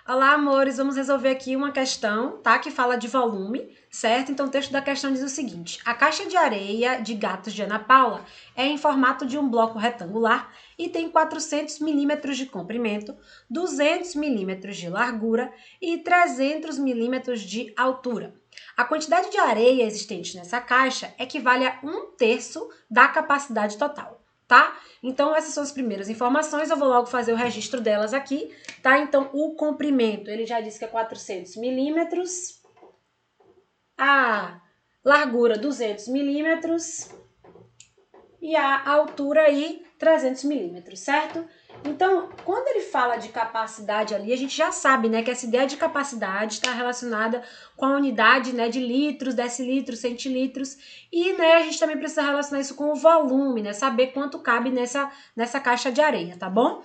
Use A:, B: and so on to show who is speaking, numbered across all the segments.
A: Olá, amores, vamos resolver aqui uma questão, tá? Que fala de volume, certo? Então, o texto da questão diz o seguinte: a caixa de areia de gatos de Ana Paula é em formato de um bloco retangular e tem 400 milímetros de comprimento, 200 milímetros de largura e 300 milímetros de altura. A quantidade de areia existente nessa caixa equivale a 1/3 da capacidade total. Tá? Então, essas são as primeiras informações, eu vou logo fazer o registro delas aqui, tá? Então, o comprimento, ele já disse que é 400 milímetros, a largura 200 milímetros e a altura aí 300 milímetros, certo? Então, quando ele fala de capacidade ali, a gente já sabe, né, que essa ideia de capacidade está relacionada com a unidade, né, de litros, decilitros, centilitros, e, né, a gente também precisa relacionar isso com o volume, né, saber quanto cabe nessa caixa de areia, tá bom?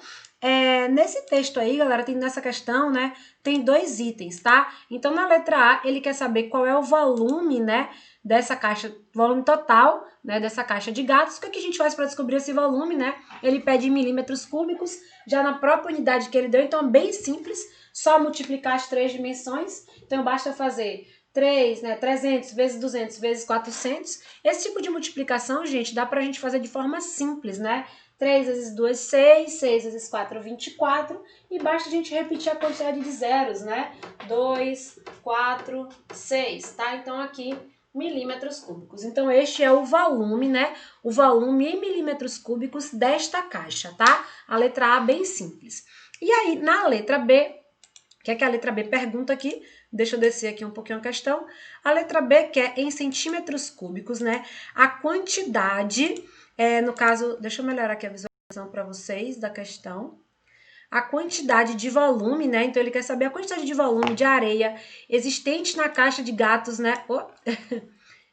A: Nesse texto aí, galera, tem nessa questão, né, tem 2 itens, tá? Então, na letra A, ele quer saber qual é o volume, né, dessa caixa, volume total, né, dessa caixa de gatos. O que a gente faz para descobrir esse volume, né? Ele pede em milímetros cúbicos, já na própria unidade que ele deu, então é bem simples, só multiplicar as 3 dimensões. Então, basta fazer 3, né, 300 vezes 200 vezes 400. Esse tipo de multiplicação, gente, dá pra gente fazer de forma simples, né? 3 vezes 2, 6, 6 vezes 4, 24, e basta a gente repetir a quantidade de zeros, né? 2, 4, 6, tá? Então, aqui, milímetros cúbicos. Então, este é o volume, né? O volume em milímetros cúbicos desta caixa, tá? A letra A bem simples. E aí, na letra B, o que é que a letra B pergunta aqui? Deixa eu descer aqui um pouquinho a questão. A letra B quer em centímetros cúbicos, né? A quantidade, no caso, deixa eu melhorar aqui a visualização para vocês da questão. A quantidade de volume, né? Então, ele quer saber a quantidade de volume de areia existente na caixa de gatos, né?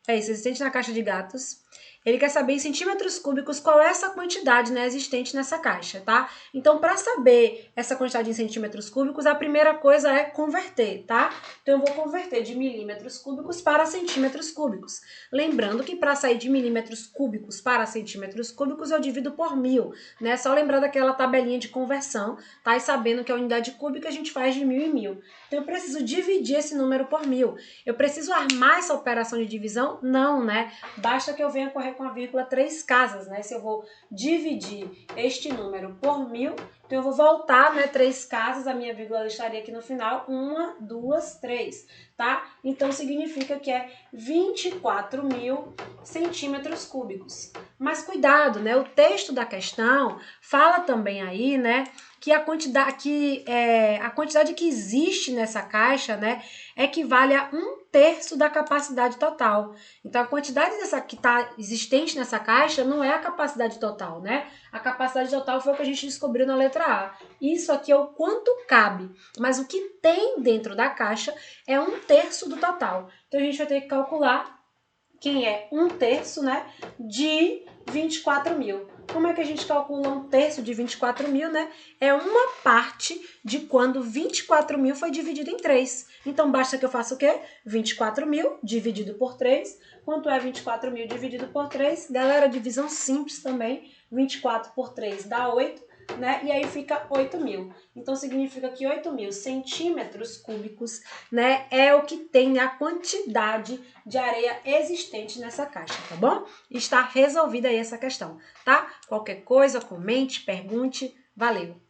A: É isso, existente na caixa de gatos. Ele quer saber em centímetros cúbicos qual é essa quantidade, né, existente nessa caixa, tá? Então, para saber essa quantidade em centímetros cúbicos, a primeira coisa é converter, tá? Então, eu vou converter de milímetros cúbicos para centímetros cúbicos. Lembrando que para sair de milímetros cúbicos para centímetros cúbicos, eu divido por 1000, né? Só lembrar daquela tabelinha de conversão, tá? E sabendo que a unidade cúbica a gente faz de 1000 em 1000. Então, eu preciso dividir esse número por 1000. Eu preciso armar essa operação de divisão? Não, né? Basta que eu venha correr com a vírgula 3 casas, né? Se eu vou dividir este número por 1000, então eu vou voltar, né, 3 casas, a minha vírgula estaria aqui no final, 1, 2, 3, tá? Então significa que é 24.000 centímetros cúbicos. Mas cuidado, né? O texto da questão fala também aí, né, que a quantidade que existe nessa caixa, né, equivale a 1/3 da capacidade total. Então, a quantidade que está existente nessa caixa não é a capacidade total, né? A capacidade total foi o que a gente descobriu na letra A. Isso aqui é o quanto cabe, mas o que tem dentro da caixa é 1/3 do total. Então, a gente vai ter que calcular quem é 1/3, né, de 24.000. Como é que a gente calcula 1/3 de 24.000, né? É uma parte de quando 24.000 foi dividido em 3. Então, basta que eu faça o quê? 24.000 dividido por 3. Quanto é 24.000 dividido por 3? Galera, divisão simples também. 24 por 3 dá 8, né? E aí fica 8.000. Então, significa que 8.000 centímetros cúbicos, né, é o que tem a quantidade de areia existente nessa caixa, tá bom? Está resolvida aí essa questão, tá? Qualquer coisa, comente, pergunte. Valeu!